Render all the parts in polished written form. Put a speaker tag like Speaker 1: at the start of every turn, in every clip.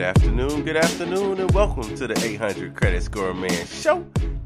Speaker 1: Good afternoon, and welcome to the 800 Credit Score Man Show.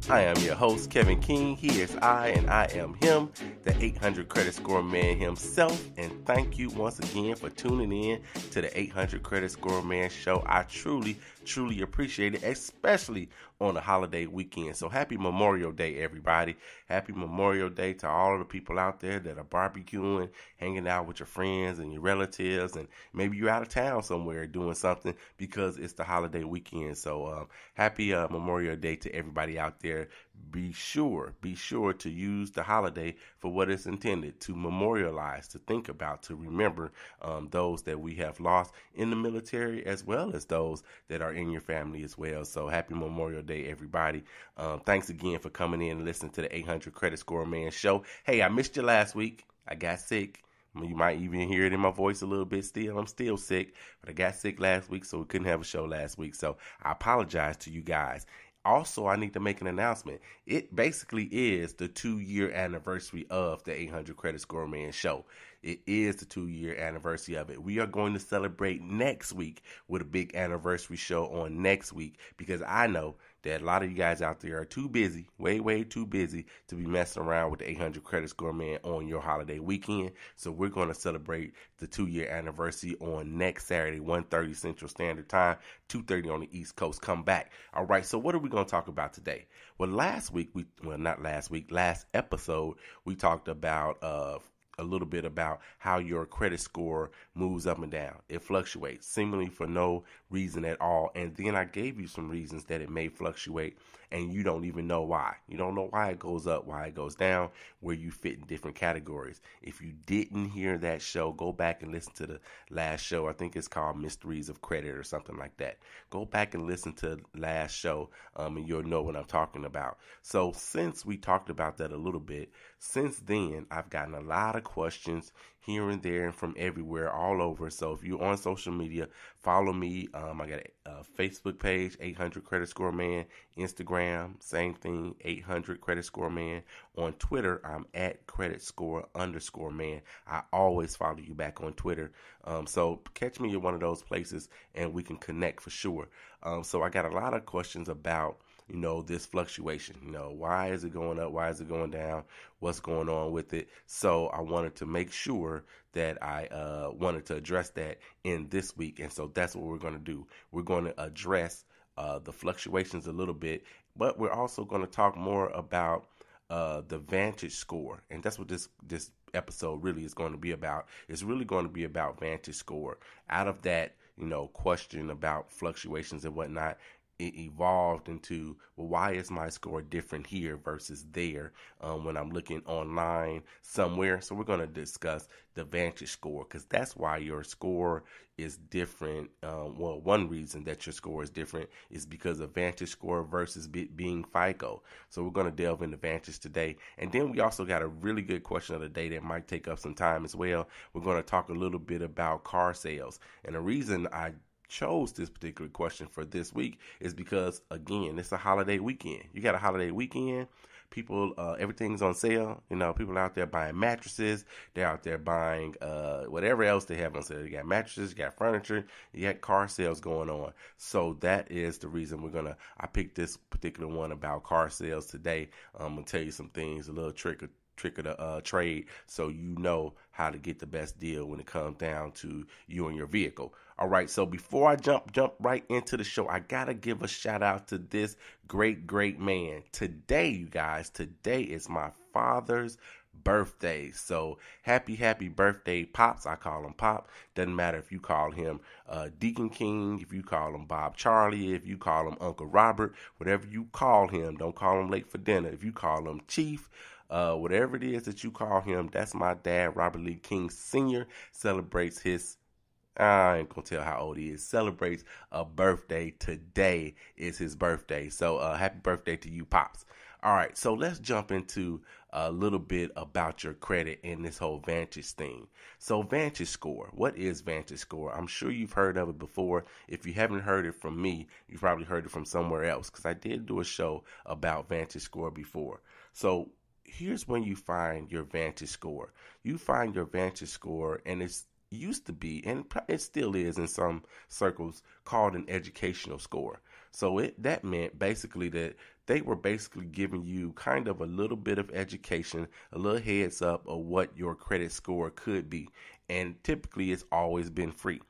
Speaker 1: I am your host, Kevin King. He is I, and I am him, the 800 Credit Score Man himself. And thank you once again for tuning in to the 800 Credit Score Man Show. I truly appreciate it, especially on the holiday weekend. So happy Memorial Day, everybody. Happy Memorial Day to all of the people out there that are barbecuing, hanging out with your friends and your relatives, and maybe you're out of town somewhere doing something because it's the holiday weekend. So happy Memorial Day to everybody out there. Be sure to use the holiday for what it's intended, to memorialize, to think about, to remember those that we have lost in the military, as well as those that are in your family as well. So happy Memorial Day, everybody. Thanks again for coming in and listening to the 800 Credit Score Man Show. Hey, I missed you last week. I got sick. You might even hear it in my voice a little bit still. I'm still sick, but I got sick last week, so we couldn't have a show last week. So I apologize to you guys. Also, I need to make an announcement. It basically is the 2-year anniversary of the 800 Credit Score Man Show. It is the 2-year anniversary of it. We are going to celebrate next week with a big anniversary show on next week, because I know that a lot of you guys out there are too busy, way too busy to be messing around with the 800 Credit Score Man on your holiday weekend. So we're going to celebrate the 2-year anniversary on next Saturday, 1:30 Central Standard Time, 2:30 on the East Coast. Come back. All right, so what are we going to talk about today? Well, last episode, we talked about a little bit about how your credit score moves up and down. It fluctuates seemingly for no reason at all. And then I gave you some reasons that it may fluctuate, and you don't even know why. You don't know why it goes up, why it goes down, where you fit in different categories. If you didn't hear that show, go back and listen to the last show. I think it's called Mysteries of Credit or something like that. Go back and listen to the last show, and you'll know what I'm talking about. So since we talked about that a little bit, since then, I've gotten a lot of questions here and there and from everywhere, all over. So if you're on social media, follow me. I got a Facebook page, 800 Credit Score Man. Instagram, same thing, 800 Credit Score Man. On Twitter, I'm at Credit Score _Man. I always follow you back on Twitter. So catch me in one of those places and we can connect for sure. So I got a lot of questions about this fluctuation. Why is it going up? Why is it going down? What's going on with it? So I wanted to make sure that I wanted to address that in this week. And so that's what we're going to do. We're going to address the fluctuations a little bit, but we're also going to talk more about the VantageScore. And that's what this episode really is going to be about. It's really going to be about VantageScore. Out of that, question about fluctuations and whatnot, it evolved into, well, why is my score different here versus there when I'm looking online somewhere? So we're going to discuss the VantageScore, because that's why your score is different. One reason that your score is different is because of VantageScore versus being FICO. So we're going to delve into Vantage today. And then we also got a really good question of the day that might take up some time as well. We're going to talk a little bit about car sales. And the reason I chose this particular question for this week is because, again, it's a holiday weekend. You got a holiday weekend. People, everything's on sale. People are out there buying mattresses. They're out there buying whatever else they have on sale. You got mattresses, you got furniture, you got car sales going on. So that is the reason I picked this particular one about car sales today. I'm going to tell you some things, a little trick of the trade, so you know how to get the best deal when it comes down to you and your vehicle. All right, so before I jump right into the show, I gotta give a shout out to this great man. Today, you guys, today is my father's birthday. So happy birthday, Pops. I call him Pop. Doesn't matter if you call him Deacon King, if you call him Bob Charlie, if you call him Uncle Robert, whatever you call him. Don't call him late for dinner. If you call him Chief, whatever it is that you call him, that's my dad. Robert Lee King Sr. celebrates his, I ain't gonna tell how old he is, celebrates a birthday. Today is his birthday. So happy birthday to you, Pops. All right, so let's jump into a little bit about your credit and this whole Vantage thing. So VantageScore, what is VantageScore? I'm sure you've heard of it before. If you haven't heard it from me, you've probably heard it from somewhere else, because I did do a show about VantageScore before. So here's when you find your VantageScore. You find your VantageScore, and it's used to be, and it still is in some circles, called an educational score. So that meant basically that they were basically giving you kind of a little bit of education, a little heads up of what your credit score could be. And typically it's always been free.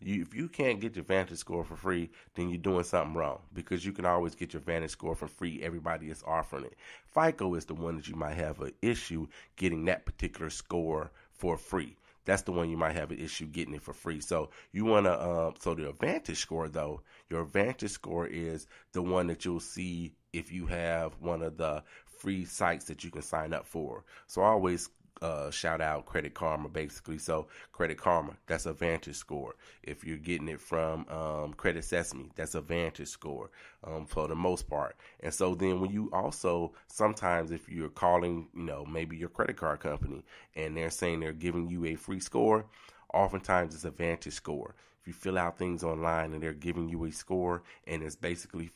Speaker 1: If you can't get your Vantage score for free, then you're doing something wrong, because you can always get your Vantage score for free. Everybody is offering it. FICO is the one that you might have an issue getting that particular score for free. That's the one you might have an issue getting it for free. So you want to, so the Vantage score though, your Vantage score is the one that you'll see if you have one of the free sites that you can sign up for. So I always shout out Credit Karma, basically. So Credit Karma, that's a Vantage score. If you're getting it from Credit Sesame, that's a Vantage score for the most part. And so then when you also, sometimes if you're calling, maybe your credit card company and they're saying they're giving you a free score, oftentimes it's a Vantage score. If you fill out things online and they're giving you a score and it's basically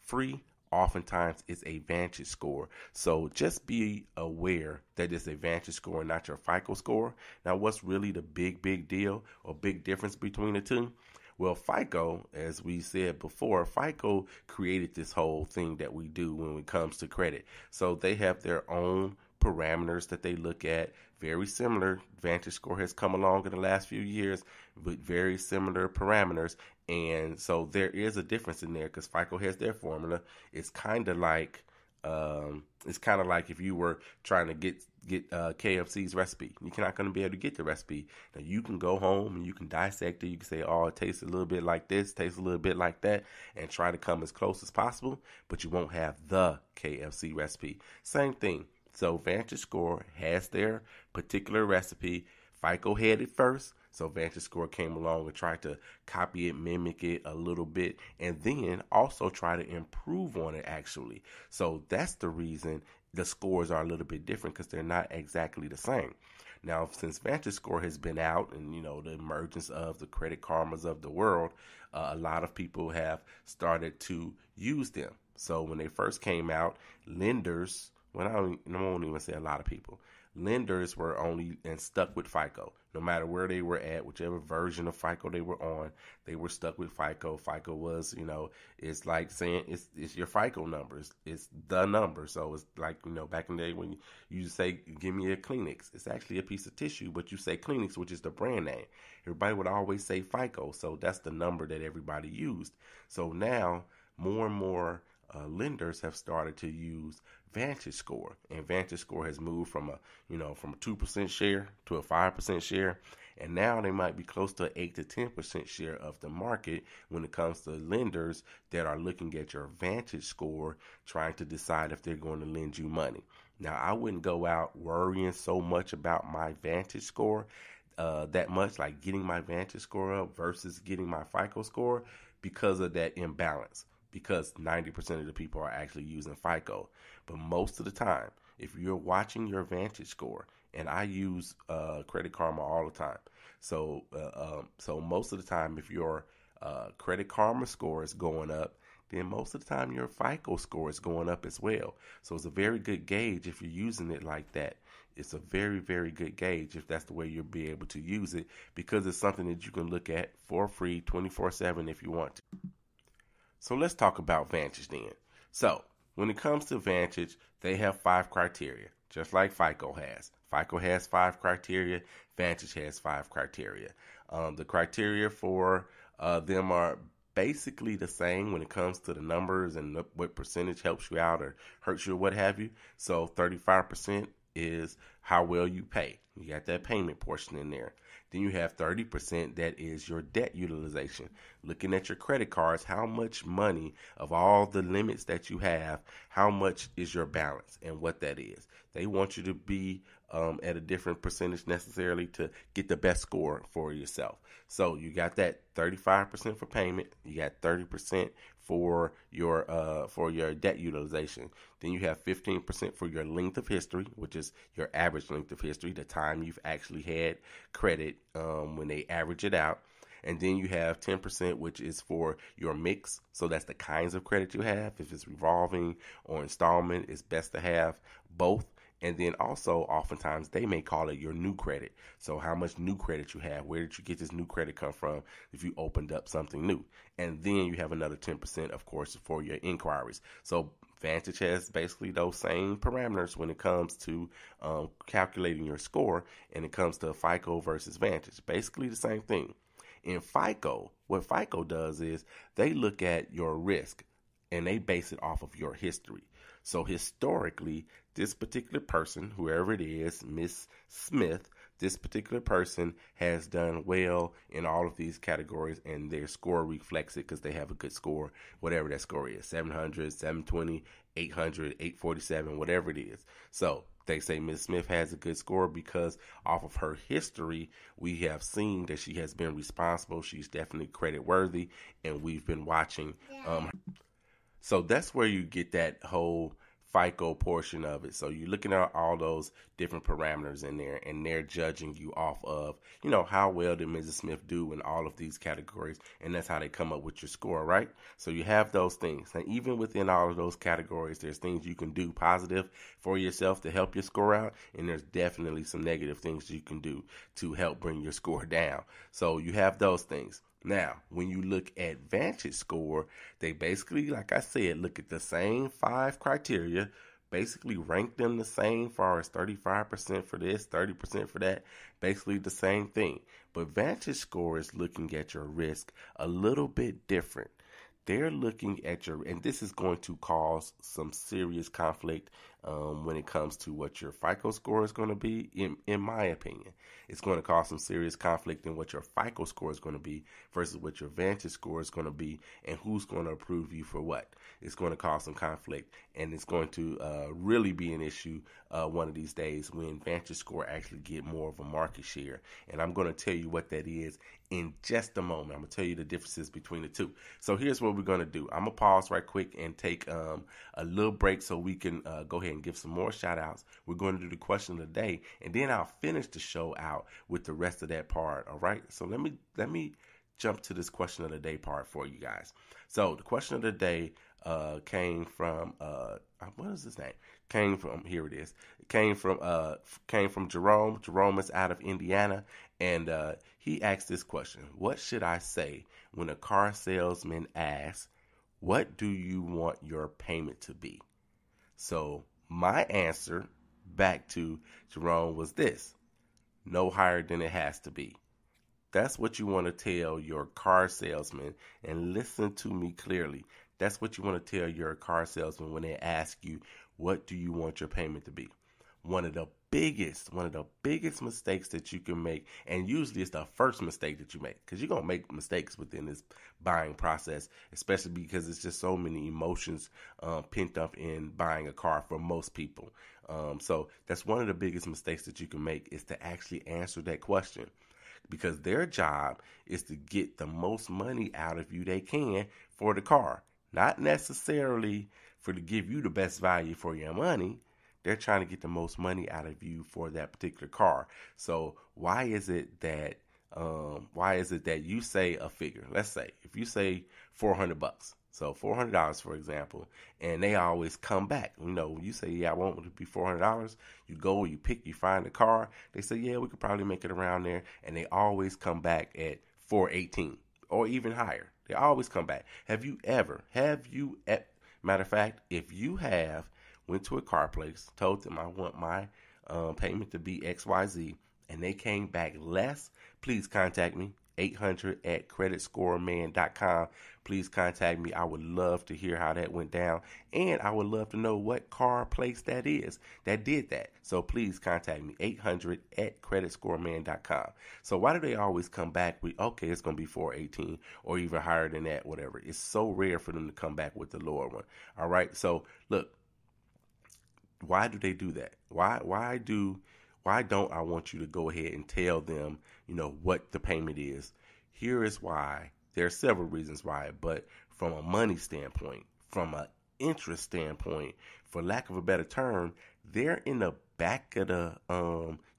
Speaker 1: free, oftentimes it's a Vantage score. So just be aware that it's a Vantage score, not your FICO score. Now, what's really the big deal or big difference between the two? Well, FICO, as we said before, FICO created this whole thing that we do when it comes to credit. So they have their own parameters that they look at. Very similar. VantageScore has come along in the last few years with very similar parameters. And so there is a difference in there because FICO has their formula. It's kind of like if you were trying to get KFC's recipe. You're not going to be able to get the recipe. Now you can go home and you can dissect it. You can say, oh, it tastes a little bit like this, tastes a little bit like that, and try to come as close as possible. But you won't have the KFC recipe. Same thing. So VantageScore has their particular recipe. FICO had it first, so VantageScore came along and tried to copy it, mimic it a little bit, and then also try to improve on it actually. So that's the reason the scores are a little bit different, because they're not exactly the same. Now, since VantageScore has been out and, the emergence of the Credit Karmas of the world, a lot of people have started to use them. So when they first came out, lenders, I won't even say a lot of people, lenders were only and stuck with FICO. No matter where they were at, whichever version of FICO they were on, they were stuck with FICO. FICO was, it's like saying it's your FICO numbers. It's the number. So it's like, back in the day when you say, give me a Kleenex. It's actually a piece of tissue, but you say Kleenex, which is the brand name. Everybody would always say FICO. So that's the number that everybody used. So now more and more lenders have started to use VantageScore, and VantageScore has moved from a 2% share to a 5% share, and now they might be close to an 8 to 10% share of the market when it comes to lenders that are looking at your VantageScore, trying to decide if they're going to lend you money. Now, I wouldn't go out worrying so much about my VantageScore that much, like getting my VantageScore up versus getting my FICO score, because of that imbalance. Because 90% of the people are actually using FICO. But most of the time, if you're watching your Vantage score, and I use Credit Karma all the time, so most of the time, if your Credit Karma score is going up, then most of the time your FICO score is going up as well. So it's a very good gauge if you're using it like that. It's a very, very good gauge if that's the way you'll be able to use it, because it's something that you can look at for free 24/7 if you want to. So let's talk about Vantage then. So when it comes to Vantage, they have 5 criteria, just like FICO has. FICO has 5 criteria. Vantage has 5 criteria. The criteria for them are basically the same when it comes to the numbers and what percentage helps you out or hurts you or what have you. So 35% is how well you pay. You got that payment portion in there. Then you have 30% that is your debt utilization. Looking at your credit cards, how much money of all the limits that you have, how much is your balance and what that is. They want you to be at a different percentage necessarily to get the best score for yourself. So you got that 35% for payment. You got 30% for your debt utilization. Then you have 15% for your length of history, which is your average length of history, the time you've actually had credit when they average it out. And then you have 10%, which is for your mix. So that's the kinds of credit you have. If it's revolving or installment, it's best to have both. And then also, oftentimes, they may call it your new credit. So how much new credit you have, where did you get this new credit come from if you opened up something new? And then you have another 10%, of course, for your inquiries. So Vantage has basically those same parameters when it comes to calculating your score, and it comes to FICO versus Vantage. Basically the same thing. In FICO, what FICO does is they look at your risk and they base it off of your history. So historically, this particular person, whoever it is, Miss Smith, this particular person has done well in all of these categories, and their score reflects it because they have a good score, whatever that score is, 700, 720, 800, 847, whatever it is. So they say Miss Smith has a good score because off of her history, we have seen that she has been responsible. She's definitely credit worthy, and we've been watching. So that's where you get that whole FICO portion of it. So you're looking at all those different parameters in there, and they're judging you off of, how well did Mrs. Smith do in all of these categories, and that's how they come up with your score, right? So you have those things. And even within all of those categories, there's things you can do positive for yourself to help your score out, and there's definitely some negative things you can do to help bring your score down. So you have those things. Now, when you look at VantageScore, they basically, like I said, look at the same 5 criteria, basically rank them the same, far as 35% for this, 30% for that, basically the same thing. But VantageScore is looking at your risk a little bit different. They're looking at and this is going to cause some serious conflict when it comes to what your FICO score is going to be, in my opinion. It's going to cause some serious conflict in what your FICO score is going to be versus what your Vantage score is going to be, and who's going to approve you for what. It's going to cause some conflict, and it's going to really be an issue one of these days when Vantage score actually get more of a market share. And I'm going to tell you what that is in just a moment. I'm going to tell you the differences between the two. So here's what we're going to do. I'm going to pause right quick and take a little break so we can go ahead and give some more shout outs. We're going to do the question of the day, and then I'll finish the show out with the rest of that part. All right. So let me jump to this question of the day part for you guys. So the question of the day came from what is his name? Here it is. It came from Jerome. Jerome is out of Indiana, and he asked this question: what should I say when a car salesman asks, "What do you want your payment to be?" So my answer back to Jerome was this: no higher than it has to be. That's what you want to tell your car salesman, and listen to me clearly. That's what you want to tell your car salesman when they ask you, what do you want your payment to be? One of the biggest mistakes that you can make, and usually it's the first mistake that you make, because you're going to make mistakes within this buying process, especially because it's just so many emotions pent up in buying a car for most people. So that's one of the biggest mistakes that you can make, is to actually answer that question, because their job is to get the most money out of you they can for the car, not necessarily for to give you the best value for your money. They're trying to get the most money out of you for that particular car. So why is it that you say a figure? Let's say if you say $400, so $400 for example, and they always come back. You say, yeah, I want it to be $400. You go, you find the car. They say, yeah, we could probably make it around there, and they always come back at $418 or even higher. They always come back. Matter of fact, if you have went to a car place, told them I want my payment to be XYZ, and they came back less, please contact me, 800@creditscoreman.com. Please contact me. I would love to hear how that went down, and I would love to know what car place that is that did that. So please contact me, 800@creditscoreman.com. So why do they always come back with, okay, it's going to be 418 or even higher than that, whatever? It's so rare for them to come back with the lower one. All right. So look, why do they do that? Why don't I want you to go ahead and tell them, what the payment is? Here is why. There are several reasons why, but from a money standpoint, from an interest standpoint, for lack of a better term, they're in the back of the,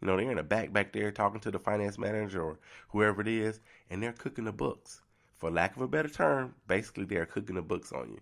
Speaker 1: they're in the back there talking to the finance manager or whoever it is, and they're cooking the books. For lack of a better term, basically they're cooking the books on you.